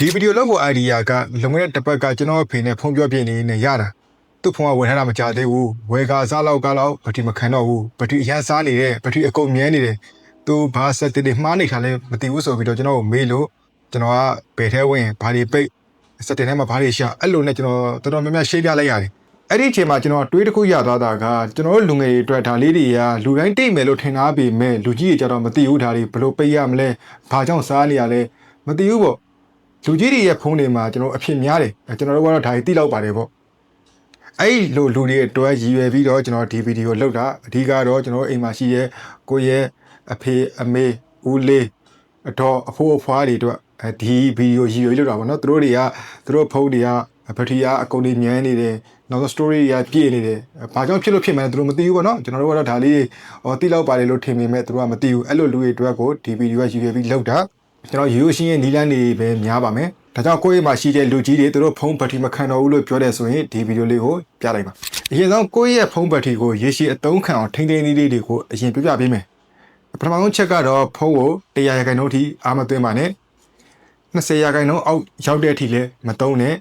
ဒီဗီဒီယိုလောက်ကို idea ကလုံခဲ့တဲ့တစ်ပတ်ကကျွန်တော်အဖေနဲ့ဖုန်းပြောပြနေရတာသူ့ဖုန်းကဝင်ထားတာမကြသေးဘူးဝယ်ကာစားလောက်ကတော့ဘက်ထရီမခံတော့ဘူးဘက်ထရီအရန်စားနေတယ်ဘက်ထရီအကုန်မြဲနေတယ်သူဘာစက်တွေမှားနေခါလဲမသိဘူးဆိုပြီးတော့ကျွန်တော်ကိုမေးလို့ကျွန်တော်ကဘယ်ထဲဝင်ဘာတွေပိတ်စက်တင်ထဲမှာဘာတွေရှာအဲ့လိုနဲ့ကျွန်တော်တော်တော်များများရှင်းပြလိုက်ရတယ်အဲ့ဒီအချိန်မှာကျွန်တော်တွေးတစ်ခုရသွားတာကကျွန်တော်တို့လူငယ်တွေအတွက်ဒါလေးတွေကလူတိုင်းတိတ်မယ်လို့ထင်သားပေမဲ့လူကြီးတွေကြတော့မသိဘူးဒါတွေဘယ်လိုပိတ်ရမလဲဘာကြောင့်စားနေရလဲမသိဘူးပေါ့လူကြီးတွေရဲ့ဖုန်းတွေမှာကျွန်တော်အဖြစ်များတယ်ကျွန်တော်တို့ကတော့ဒါတွေသိလောက်ပါတယ်ပေါ့အဲ့လိုလူတွေအတွက်ရည်ရွယ်ပြီးတော့ကျွန်တော်ဒီဗီဒီယိုလုပ်တာအဓိကတော့ကျွန်တော်အိမ်မှာရှိရဲ့ကိုရဲ့အဖေအမေဦးလေးအတော်အဖိုးအဖွားတွေအတွက်ဒီဗီဒီယိုရည်ရွယ်လုပ်တာပေါ့နော်သူတို့ဖုန်းတွေကဘက်ထရီကအကုန်ကြီးမြဲနေတယ်နောက် story ရပြည့်နေတယ်ဘာကြောင့်ဖြစ်လို့ဖြစ်မှန်းသူတို့မသိဘူးပေါ့နော်ကျွန်တော်တို့ကတော့ဒါလေးသိလောက်ပါတယ်လို့ထင်ပေမဲ့သူတို့ကမသိဘူးအဲ့လိုလူတွေအတွက်ကိုဒီဗီဒီယိုကရည်ရွယ်ပြီးလုပ်တာကျွန်တော်ရိုးရှင်းရဲ့နီးလန်းတွေပဲများပါမယ်ဒါကြောင့်ကိုယ့်ရဲ့မှာရှိတဲ့လူကြီးတွေသူတို့ဖုန်းဘက်ထရီမခံတော့ဘူးလို့ပြောတယ်ဆိုရင်ဒီဗီဒီယိုလေးကိုပြလိုက်ပါအရင်ဆုံးကိုယ့်ရဲ့ဖုန်းဘက်ထရီကိုရေရှည်အသုံးခံအောင်ထိန်းသိမ်းနည်းလေးတွေကိုအရင်ပြပြပေးမယ်ပထမဆုံးချက်ကတော့ဖုန်းကို100%အထိအားမသွင်းပါနဲ့20%အောက်ရောက်တဲ့အထိလည်းမသုံးနဲ့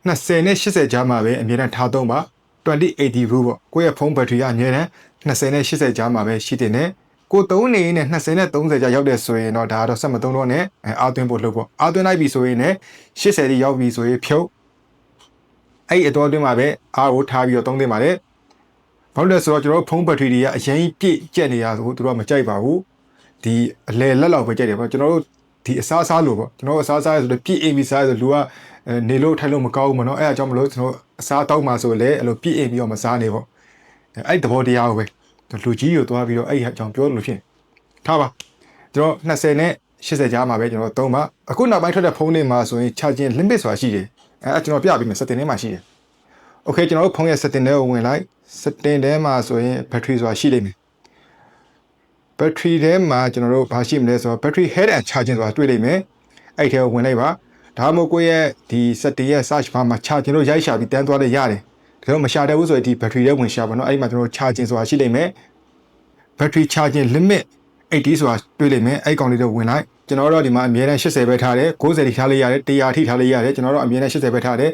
20နဲ့80ကြားမှာပဲအမြဲတမ်းထားသုံးပါ2080 rule ပေါ့ကိုယ့်ရဲ့ဖုန်းဘက်ထရီကအမြဲတမ်း20နဲ့80ကြားမှာပဲရှိတဲ့နဲ့ကိုသုံးနေနဲ့20နဲ့30ကြာရောက်တဲ့ဆိုရင်တော့ဒါကတော့ဆက်မသုံးတော့နဲ့အားသွင်းဖို့လုပ်ပေါ့အားသွင်းလိုက်ပြီဆိုရင်လည်း80တိရောက်ပြီဆိုရင်ဖြုတ်အဲ့အတော်အတွင်းမှာပဲအားကိုထားပြီးတော့သုံးသင့်ပါတယ်ဘာလို့လဲဆိုတော့ကျွန်တော်ဖုန်းဘက်ထရီတွေကအရင်ပြည့်ကျက်နေတာဆိုသူတို့ကမကြိုက်ပါဘူးဒီအလဲလက်လောက်ပဲကြိုက်တယ်ပေါ့ကျွန်တော်တို့ဒီအစားလို့ပေါ့ကျွန်တော်အစားဆိုတော့ပြည့်အိမ်ပြီးစားဆိုလူကနေလို့ထိုင်လို့မကောင်းဘူးမနော်အဲ့အကြောင်းမလို့ကျွန်တော်အစားတောက်မှဆိုလဲအဲ့လိုပြည့်အိမ်ပြီးတော့မစားနေပေါ့အဲ့သဘောတရားကိုပဲလူကြီးကိုသွားပြီးတော့အဲ့အကြောင်းပြောလို့ဖြစ်ထားပါကျွန်တော်20နဲ့80ကြားမှာပဲကျွန်တော်သုံးပါအခုနောက်ပိုင်းထွက်တဲ့ဖုန်းတွေမှာဆိုရင် charging limit ဆိုတာရှိတယ်အဲ့ကျွန်တော်ပြပေးမယ် setting ထဲမှာရှိတယ် okay ကျွန်တော်တို့ဖုန်းရဲ့ setting ထဲကိုဝင်လိုက် setting ထဲမှာဆိုရင် battery ဆိုတာရှိလိမ့်မယ် battery ထဲမှာကျွန်တော်တို့ဘာရှိမလဲဆိုတော့ battery health and charging ဆိုတာတွေ့လိမ့်မယ်အဲ့ထဲကိုဝင်လိုက်ပါဒါမှမဟုတ်ကိုယ့်ရဲ့ဒီ setting ရဲ့ search bar မှာ charging လို့ရိုက်ရှာပြီးတန်းသွားလို့ရတယ်ဒါတော့မရှာတတ်ဘူးဆိုရင်ဒီ battery ထဲဝင်ရှာပါတော့အဲ့မှာကျွန်တော်တို့ charging ဆိုတာရှိလိမ့်မယ် battery charging limit 80ဆိုတာတွေ့လိမ့်မယ်အဲ့ကောင်လေးတော့ဝင်လိုက်ကျွန်တော်တို့ဒီမှာအမြဲတမ်း80ပဲထားတယ်90ထိထားလိုက်ရတယ်100ထိထားလိုက်ရတယ်ကျွန်တော်တို့အမြဲတမ်း80ပဲထားတယ်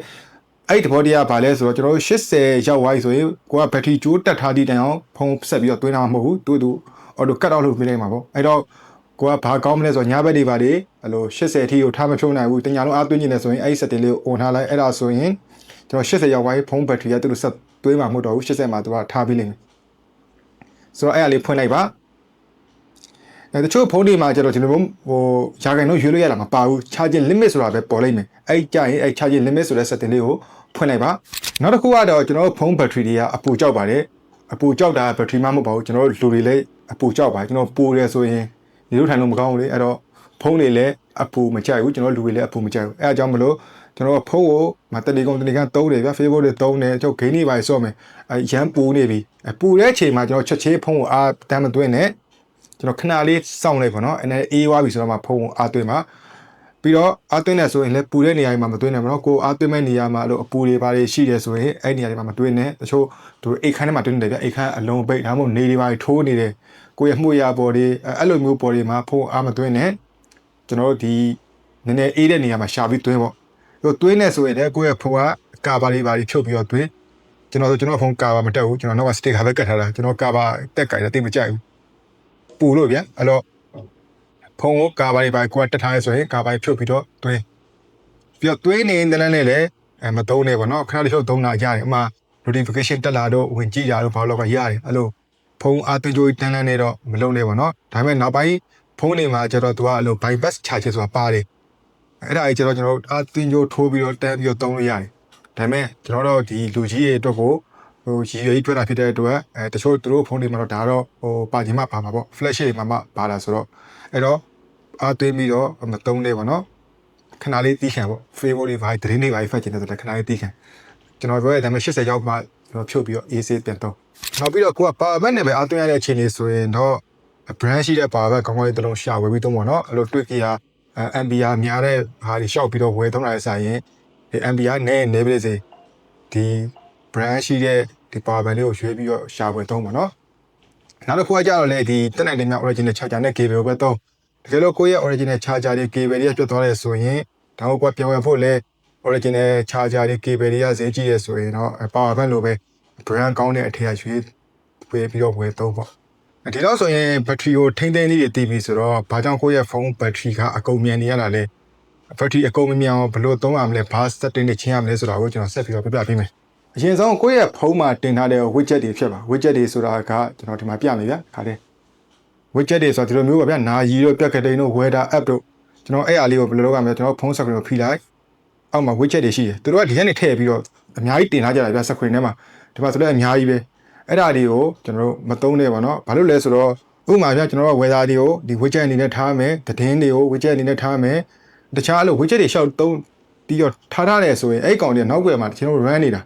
အဲ့ဒီသဘောတရားဘာလဲဆိုတော့ကျွန်တော်တို့80ရောက်သွားပြီဆိုရင်ကိုက battery ကျိုးတက်ထားသည့်တိုင်အောင်ဖုန်းဆက်ပြီးတော့သွင်းတာမဟုတ်ဘူးသူauto cut out လုပ်ပေးလိုက်မှာပေါ့အဲ့တော့ကိုကဘာကောင်းမလဲဆိုတော့ညဘက်တွေပါလေအဲ့လို80ထိကိုထားမဖြုံးနိုင်ဘူးတညာလုံးအားသွင်းနေတယ်ဆိုရင်အဲ့ဒီ setting လေးကို on ထားလိုက်အဲ့ဒါဆိုရင်ကျွန်တော်80ရောက်သွားပြီဖုန်း battery ကသူတို့ဆက်သွင်းမှာမဟုတ်တော့ဘူး80မှာသူကထားပေးလိမ့်မယ်ဆိုတော့အဲ့အလေးဖွင့်လိုက်ပါတချို့ဖုန်းတွေမှာကျတော့ကျွန်တော်ရာခိုင်နှုန်းရွေးလို့ရတာမပါဘူး charging limit ဆိုတာပဲပေါ်လိမ့်မယ်အဲ့ကြရင်အဲ့ charging limit ဆိုတဲ့ setting လေးကိုဖွင့်လိုက်ပါနောက်တစ်ခုကတော့ကျွန်တော်ဖုန်း battery တွေကအပူကြောက်ပါတယ်အပူကြောက်တာ battery မှမဟုတ်ပါဘူးကျွန်တော်လူတွေလည်းအပူကြောက်ပါကျွန်တော်ပူတယ်ဆိုရင်နေလို့ထိုင်လို့မကောင်းဘူးလေအဲ့တော့ဖုန်းတွေလည်းအပူမကြိုက်ဘူးကျွန်တော်လူတွေလည်းအပူမကြိုက်ဘူးအဲ့အကြောင်းမလို့ကျွန်တော်ဖုန်းကိုတယ်လီကွန်သုံးတယ်ဗျ Facebook တွေသုံးတယ်ကျွန်တော်ဂိမ်းတွေပါဆော့မယ်ရမ်းပူနေပြီပူတဲ့အချိန်မှာကျွန်တော်ချက်ချင်းဖုန်းကိုအားတမ်းမသွင်းနဲ့ကျွန်တော်ခဏလေးစောင့်လိုက်ပါနော်အဲ့အေးွားပြီဆိုတော့မှဖုန်းကိုအားသွင်းပါပြီးတော့အားသွင်းတယ်ဆိုရင်လည်းပူတဲ့နေရာတွေမှာမသွင်းနဲ့ပေါ့နော်ကိုအားသွင်းမဲ့နေရာမှာအဲ့လိုအပူတွေပါတွေရှိတယ်ဆိုရင်အဲ့နေရာတွေမှာမသွင်းနဲ့တချို့သူအိတ်ခမ်းထဲမှာသွင်းနေတယ်ဗျအိတ်ခမ်းအလုံးပိတ်ဒါမှမဟုတ်နေတွေပါထိုးနေတယ်ကိုရဲ့မှုရပေါ်တွေအဲ့လိုမျိုးပေါ်တွေမှာဖုန်းအားမသွင်းနဲ့ကျွန်တော်တို့ဒီနည်းနည်းအေးတဲ့နေရာမှာရှာပြီးသွင်းပေါ့သွင်းနေဆိုရင်လည်းကိုရဲ့ဖုန်းကကာဘာတွေပါတွေဖြုတ်ပြီးတော့သွင်းကျွန်တော်ဖုန်းကာဘာမတက်ဘူးကျွန်တော်နောက်ကစတစ်ကာပဲကတ်ထားတာကျွန်တော်ကာဘာတက်ကြိုင်တယ်တိတ်မကြိုက်ဘူးပူလို့ဗျအဲ့တော့ဖုန်းကိုကာဘာတွေပါကိုတက်ထားရဲဆိုရင်ကာဘာဖြုတ်ပြီးတော့သွင်းပြီးတော့သွင်းနေတဲ့လည်းလည်းမသုံးနဲ့ပေါ့နော်ခဏတစ်ဖြုတ်သုံးတာရတယ်အမှ notification တက်လာတော့ဝင်ကြည့်ကြတော့ဘာလို့ကရတယ်အဲ့လိုဖုန်းအားသွင်းကြိုးတန်းနေတော့မလုံးနဲ့ပေါ့နော်ဒါပေမဲ့နောက်ပိုင်းဖုန်းတွေမှာကျတော့သူကအဲ့လို bypass charger ဆိုတာပါတယ်အဲ့ဒါကြီးကျတော့ကျွန်တော်တို့အားသွင်းကြိုးထိုးပြီးတော့တန်းပြီးတော့သုံးလို့ရတယ်ဒါပေမဲ့ကျွန်တော်တို့ဒီလူကြီးရဲ့အတွက်ကိုရည်ရွယ်ကြီးထွက်တာဖြစ်တဲ့အတွက်တချို့သူတို့ဖုန်းတွေမှာတော့ဒါတော့ပါခြင်းမပါမှာပေါ့ flash တွေမှာမှပါတာဆိုတော့အဲ့တော့အားသွင်းပြီးတော့မသုံးနဲ့ပေါ့နော်ခဏလေးတီးခံပေါ့ Facebook တွေပါသတင်းတွေပါဖတ်ကျင်တယ်ဆိုတော့ခဏလေးတီးခံကျွန်တော်ပြောရတဲ့ဒါပေမဲ့80ရောက်မှကျွန်တော်ဖြုတ်ပြီးတော့ AC ပြန်သုံးနောက်ပြီးတော့ကိုက power bank နဲ့ပဲအားသွင်းရတဲ့အချိန်လေးဆိုရင်တော့ brand ရှိတဲ့ power bank ကောင်းကောင်းလေးတစ်လုံးရှာဝယ်ပြီးသုံးပါတော့အဲ့လိုတွေ့ကြရMBR များတဲ့ဟာတွေရှောက်ပြီးတော့ဝယ်သုံးလာတဲ့ဆိုင်ရင်ဒီ MBR နဲ့ပဲစေဒီ brand ရှိတဲ့ဒီ power bank လေးကိုရွေးပြီးတော့ရှာဝယ်သုံးပါနော်နောက်တစ်ခုကကြတော့လေဒီတက်နိုင်တဲ့မြောက် original charger နဲ့ cable ပဲသုံးတကယ်လို့ကိုယ့်ရဲ့ original charger တွေ cable တွေကပြတ်သွားတယ်ဆိုရင် ဒါကိုကွာပြောင်းရဖို့လဲ original charger တွေ cable တွေကဈေးကြီးရဆိုရင်တော့ power bank လိုပဲ brand ကောင်းတဲ့အထည်ရွှေဝယ်ပြီးတော့ဝယ်သုံးပေါ့ဒီတော့ဆိုရင် battery ကိုထိန်းသိမ်းလေးတွေတည်ပြီဆိုတော့ဘာကြောင့်ကိုယ့်ရဲ့ဖုန်း battery ကအကုန်မြန်နေရတာလဲ battery အကုန်မမြန်အောင်ဘယ်လိုသုံးရမလဲဘာ setting တွေချင်းရမလဲဆိုတာကိုကျွန်တော်ဆက်ပြီးတော့ပြပြပေးမယ်အရင်ဆုံးကိုယ့်ရဲ့ဖုန်းမှာတင်ထားတဲ့ widget တွေဖြစ်ပါ widget တွေဆိုတာကကျွန်တော်ဒီမှာပြမယ်ဗျာခါလေး widget တွေဆိုတာဒီလိုမျိုးပါဗျာနာရီတို့ပြက်ကတိန်တို့ weather app တို့ကျွန်တော်အဲ့အားလေးကိုဘယ်လိုလုပ်ရမလဲကျွန်တော်ဖုန်း screen ကိုဖိလိုက်အောက်မှာ widget တွေရှိတယ်သူတို့ကဒီကနေထည့်ပြီးတော့အများကြီးတင်ထားကြတာဗျာ screen ထဲမှာဒီမှာဆိုလည်းအများကြီးပဲအဲ့ဒါတွေကိုကျွန်တော်တို့မသုံးနဲ့ပါเนาะဘာလို့လဲဆိုတော့ဥပမာဗျာကျွန်တော်တို့ weather တွေကိုဒီ widget အနေနဲ့ထားမယ်သတင်းတွေကို widget အနေနဲ့ထားမယ်တခြားအဲ့လို widget တွေရှောက်သုံးပြီးတော့ထားတယ်ဆိုရင်အဲ့ကောင်တွေနောက်ွယ်မှာကျွန်တော် run နေတာ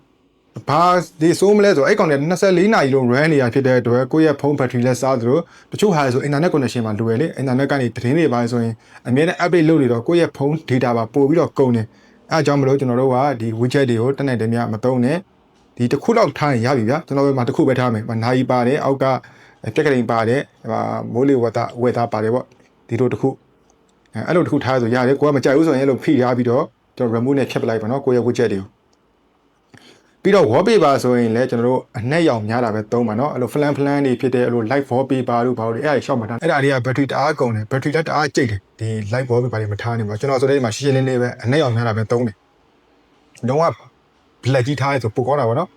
ဘာဒီဆိုးမလဲဆိုအဲ့ကောင်တွေ24နာရီလုံး run နေတာဖြစ်တဲ့အတွက်ကိုယ့်ရဲ့ဖုန်း battery လက်စားသလိုတချို့ဟာဆို internet connection မှာလိုရလေ internet ကနေသတင်းတွေပါဆိုရင်အများနဲ့ update လုပ်နေတော့ကိုယ့်ရဲ့ဖုန်း data ပါပို့ပြီးတော့ကုန်တယ်အဲအကြောင်းမလို့ကျွန်တော်တို့ကဒီ widget တွေကိုတက်နိုင်တယ်များမသုံးနဲ့ဒီတစ်ခုလောက်ထားရင်ရပြီဗျာကျွန်တော်တို့မှတစ်ခုပဲထားမယ်နာရီပါတယ်အောက်ကပြက်ကလေးပါတယ်မိုးလေဝသဝက်သားပါတယ်ပေါ့ဒီလိုတစ်ခုအဲ့လိုတစ်ခုထားဆိုရတယ်ကိုကမကြိုက်ဘူးဆိုရင်အဲ့လိုဖိထားပြီးတော့ကျွန်တော် remote နဲ့ဖြတ်ပလိုက်ပါနော်ကိုယ့်ရဲ့ widget တွေကိုပြီးတော့ wallpaper ဆိုရင်လည်းကျွန်တော်တို့အနှက်ရောင်များတာပဲသုံးပါနော်အဲ့လို flan တွေဖြစ်တဲ့အဲ့လို light wallpaper တို့ဘာလို့အဲ့ဒါရှောက်မှထားအဲ့ဒါတွေက battery တအားကုန်တယ် battery လည်းတအားကျိတ်တယ်ဒီ light wallpaper တွေမထားနေပါကျွန်တော်ဆိုတဲ့ဒီမှာရှင်းရှင်းလင်းလင်းပဲအနှက်ရောင်များတာပဲသုံးတယ်လုံးဝ black ကြီးထားရဲဆိုပိုကောင်းတာပေါ့နော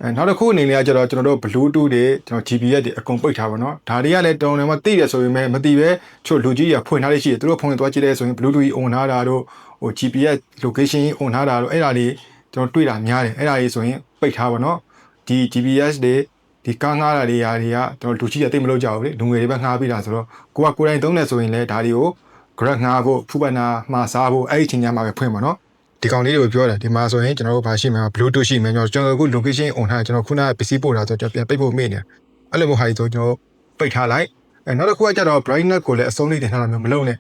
်နောက်တစ်ခုအနေနဲ့ကကျတော့ကျွန်တော်တို့ Bluetooth တွေကျွန်တော် GPS တွေအကုန်ပိတ်ထားပါတော့ဒါတွေကလည်းတောင်းတယ်မှာသိတယ်ဆိုရင်မသိပဲချို့လူကြီးရဖွင့်ထားလေးရှိတယ်သူတို့ဖုန်းတွေသွားကြည့်တယ်ဆိုရင် Bluetooth ကြီး on ထားတာတို့ဟို GPS location ကြီး on ထားတာတို့အဲ့ဒါတွေကျွန်တော်တွေ့တာများတယ်အဲ့ဒါတွေဆိုရင်ပိတ်ထားပါတော့ဒီ GPS တွေဒီကားငှားတာတွေຢာတွေကကျွန်တော်လူကြီးရသိမလို့ကြောက်ဘူးလေလူငယ်တွေပဲငှားပြီးတာဆိုတော့ကိုယ်တိုင်သုံးတယ်ဆိုရင်လည်းဒါတွေကို Grab ငှားဖို့ဖူပနာမှာစားဖို့အဲ့ဒီချိန်ညမှာပဲဖွင့်ပါတော့ဒီကောင်လေးတွေကိုပြောတယ်ဒီမှာဆိုရင်ကျွန်တော်တို့ဘာရှိမှာ Bluetooth ရှိမယ်ကျွန်တော်အခု location on ထားကျွန်တော်ခုနကပစ္စည်းပို့တာဆိုတော့ပြန်ပိတ်ဖို့မေ့နေအဲ့လိုမျိုးဟာကြီးဆိုကျွန်တော်ပိတ်ထားလိုက်နောက်တစ်ခုကကျတော့ brightness ကိုလည်းအဆုံးလေးတင်ထားတာမျိုးမလုပ်နဲ့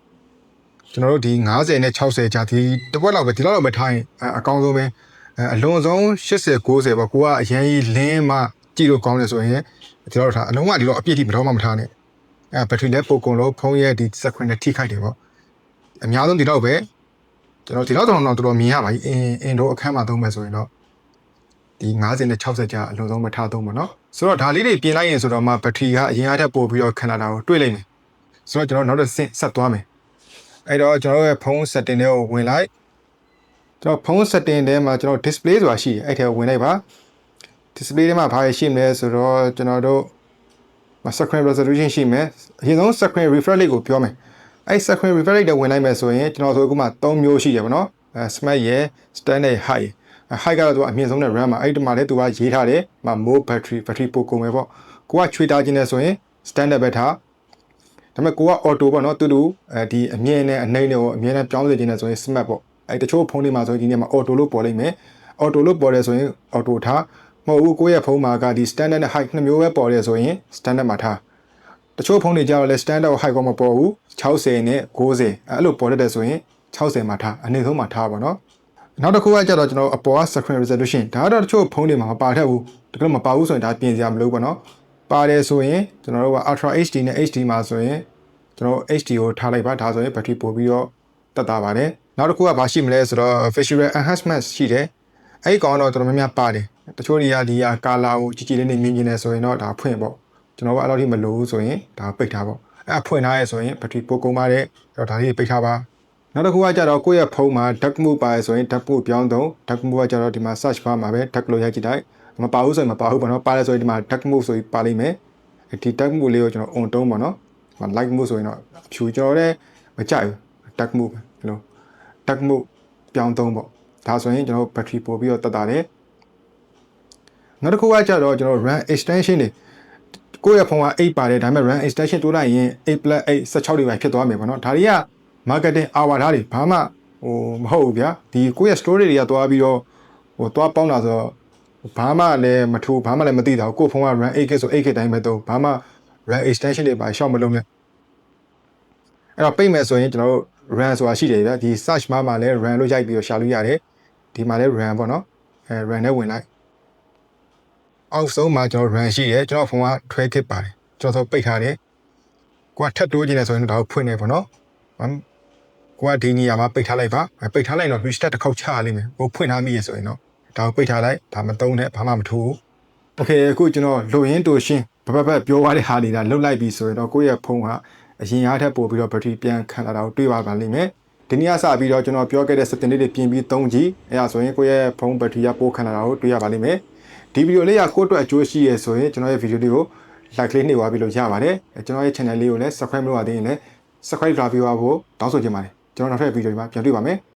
ကျွန်တော်တို့ဒီ90နဲ့60ကြာဒီတစ်ဝက်လောက်ပဲဒီလောက်ပဲထားရင်အကောင်းဆုံးပဲအလွန်ဆုံး80 90ပေါ့ကိုကအရင်ကြီးလင်းမှကြည့်လို့ကောင်းတယ်ဆိုရင်ဒီလောက်ထားအလုံးဝဒီလောက်အပြည့်ထိဘယ်တော့မှမထားနဲ့ဘက်ထရီလည်းပိုကုန်လို့ဖုန်းရဲ့ဒီ screen နဲ့ထိခိုက်တယ်ပေါ့အများဆုံးဒီလောက်ပဲကျွန်တော်ဒီလောက်တော့တော်တော်မြင်ရပါပြီအင်တို့အခန်းမှာသုံးမယ်ဆိုရင်တော့ဒီ90နဲ့60ကြာအလုံးစုံမထားသုံးပါเนาะဆိုတော့ဒါလေးတွေပြင်လိုက်ရင်ဆိုတော့မှဘက်ထရီကအရင်အားထက်ပိုပြီးတော့ခဏတာကိုတွေ့လိမ့်မယ်ဆိုတော့ကျွန်တော်နောက်တစ်ဆင့်ဆက်သွားမယ်အဲ့တော့ကျွန်တော်ရဲ့ဖုန်း setting တွေကိုဝင်လိုက်ကျွန်တော်ဖုန်း setting ထဲမှာကျွန်တော် display ဆိုတာရှိတယ်အဲ့ထဲကိုဝင်လိုက်ပါ display ထဲမှာဘာရှိမလဲဆိုတော့ကျွန်တော်တို့ screen resolution ရှိမယ်အရင်ဆုံး screen refresh rate ကိုပြောမယ်အဲ့ screen refresh rate တွေဝင်လိုက်မယ်ဆိုရင်ကျွန်တော်ဆိုအခုမှ3မျိုးရှိရပါတော့smart ရယ် standard high high ကတော့သူကအမြင့်ဆုံးနဲ့ RAM မှာအဲ့ဒီမှာလည်းသူကရေးထားတယ်more battery ပိုကုန်ပဲပေါ့ကိုကချွေတာခြင်းနဲ့ဆိုရင် standard ပဲထားဒါပေမဲ့ကိုက auto ပေါ့နော်တူဒီအမြင့်နဲ့အနှိမ့်နဲ့ကိုအမြဲတမ်းပြောင်းစေခြင်းနဲ့ဆိုရင် smart ပေါ့အဲ့တချို့ဖုန်းတွေမှာဆိုရင်ဒီနေ့မှာ auto လို့ပေါ်လိမ့်မယ် auto လို့ပေါ်တယ်ဆိုရင် auto ထားမဟုတ်ဘူးကိုယ့်ရဲ့ဖုန်းမှာကဒီ standard နဲ့ high နှစ်မျိုးပဲပေါ်တယ်ဆိုရင် standard မှာထားတချို့ဖုန်းတွေကြတော့လဲ standard high ကောမပေါ်ဘူး60နဲ့90အဲ့လိုပေါ်တတ်တယ်ဆိုရင်60မှာထားအနည်းဆုံးမှာထားပါတော့နောက်တစ်ခုကကြတော့ကျွန်တော်အပေါ်က screen resolution ဒါကတော့တချို့ဖုန်းတွေမှာမပါတတ်ဘူးတကယ်မပါဘူးဆိုရင်ဒါပြင်စရာမလိုဘူးပေါ့နော်ပါတယ်ဆိုရင်ကျွန်တော်တို့က Ultra HD နဲ့ HD မှာဆိုရင်ကျွန်တော် HD ကိုထားလိုက်ပါဒါဆိုရင် battery ပို့ပြီးတော့တက်တာပါတယ်နောက်တစ်ခုကဘာရှိမလဲဆိုတော့ visual enhancement ရှိတယ်အဲ့ဒီကောင်တော့တော်တော်များများပါတယ်တချို့တွေကဒီက color ကိုကြည်လေးနေမြင်နေဆိုရင်တော့ဒါဖွင့်ပေါ့ကျွန်တော်ကအဲ့လိုထိမလိုဘူးဆိုရင်ဒါပိတ်ထားပေါ့အဲ့ဖွင့်ထားရဲဆိုရင် battery ပိုကုန်ပါတယ်အဲ့တော့ဒါလေးပိတ်ထားပါနောက်တစ်ခုကကြတော့ကိုယ့်ရဲ့ဖုန်းမှာ dark mode ပါတယ်ဆိုရင် dark mode ပြောင်းတော့ dark mode ကကြတော့ဒီမှာ search bar မှာပဲ dark လို့ရိုက်ကြည့်လိုက်မပါဘူးဆိုရင်မပါဘူးပေါ့နော်ပါတယ်ဆိုရင်ဒီမှာ dark mode ဆိုပြီးပါလိမ့်မယ်ဒီ dark mode လေးကိုကျွန်တော် on တုံးပေါ့နော် light mode ဆိုရင်တော့ဖြူကျွန်တော်လည်းမကြိုက်ဘူး dark mode ပဲလို့ dark mode ပြောင်းတုံးပေါ့ဒါဆိုရင်ကျွန်တော် battery ပို့ပြီးတော့တက်တာတယ်နောက်တစ်ခုကကြတော့ကျွန်တော် RAM extension တွေကိုယ့်ရဲ့ဖုန်းက8ပါတယ်ဒါပေမဲ့ RAM extension တိုးလိုက်ရင်8+8 16တွေပဲဖြစ်သွားမယ်ပေါ့နော်ဒါတွေက marketing hour ဓာတ်တွေဘာမှမဟုတ်ဘူးဗျာဒီကိုယ့်ရဲ့ story တွေကတွားပြီးတော့တွားပေါင်းတာဆိုတော့ဘာမှလည်းမထူဘာမှလည်းမသိတာကိုယ့်ဖုန်းက RAM 8K ဆို 8K တိုင်းပဲတော့ဘာမှ RAM extension တွေပါရှောက်မလုံးနဲ့အဲ့တော့ပိတ်မယ်ဆိုရင်ကျွန်တော်တို့ RAM ဆိုတာရှိတယ်ဗျာဒီ search bar မှာလည်း RAM လို့ရိုက်ပြီးတော့ရှာလို့ရတယ်ဒီမှာလည်း RAM ပေါ့နော်RAM နဲ့ဝင်လိုက်အောက်ဆုံးမှာကျွန်တော် RAM ရှိတယ်ကျွန်တော်ဖုန်းကထွဲခစ်ပါတယ်ကျွန်တော်ပိတ်ထားတယ်ကိုကထပ်တိုးခြင်းနဲ့ဆိုရင်တော့ဒါကိုဖွင့်နေပေါ့နော် ကိုကဒီနေရာမှာပိတ်ထားလိုက်ပါပိတ်ထားလိုက်တော့ restart တစ်ခေါက်ချရလိမ့်မယ်ကိုဖွင့်ထားမိရဆိုရင်တော့ဒါကိုပိတ်ထားလိုက်ဒါမသုံးနဲ့ဘာမှမထိုးဘူးโอเคအခုကျွန်တော်လိုရင်းတူရှင်းဘဘပြောသွားတဲ့ဟာတွေဒါလုတ်လိုက်ပြီဆိုရင်တော့ကိုယ့်ရဲ့ဖုန်းကအရင်အားထက်ပိုပြီးတော့ battery ပြန်ခံလာတာကိုတွေ့ပါပါလိမ့်မယ်ဒီနေ့ကစပြီးတော့ကျွန်တော်ပြောခဲ့တဲ့ setting လေးတွေပြင်ပြီးသုံးကြည့်အဲဒါဆိုရင်ကိုယ့်ရဲ့ဖုန်း battery ကပိုခံလာတာကိုတွေ့ရပါလိမ့်မယ်ဒီဗီဒီယိုလေးကကိုယ့်အတွက်အကျိုးရှိရဆိုရင်ကျွန်တော်ရဲ့ဗီဒီယိုလေးကို like လေးနှိပ်သွားပြီးလို့ရပါတယ်ကျွန်တော်ရဲ့ channel လေးကိုလည်း subscribe လုပ်ရသေးရင်လည်း subscribe လုပ်ပြီးသွားဖို့တောင်းဆိုချင်ပါတယ်ကျွန်တော်နောက်ထပ်ဗီဒီယိုမှာပြန်တွေ့ပါမယ်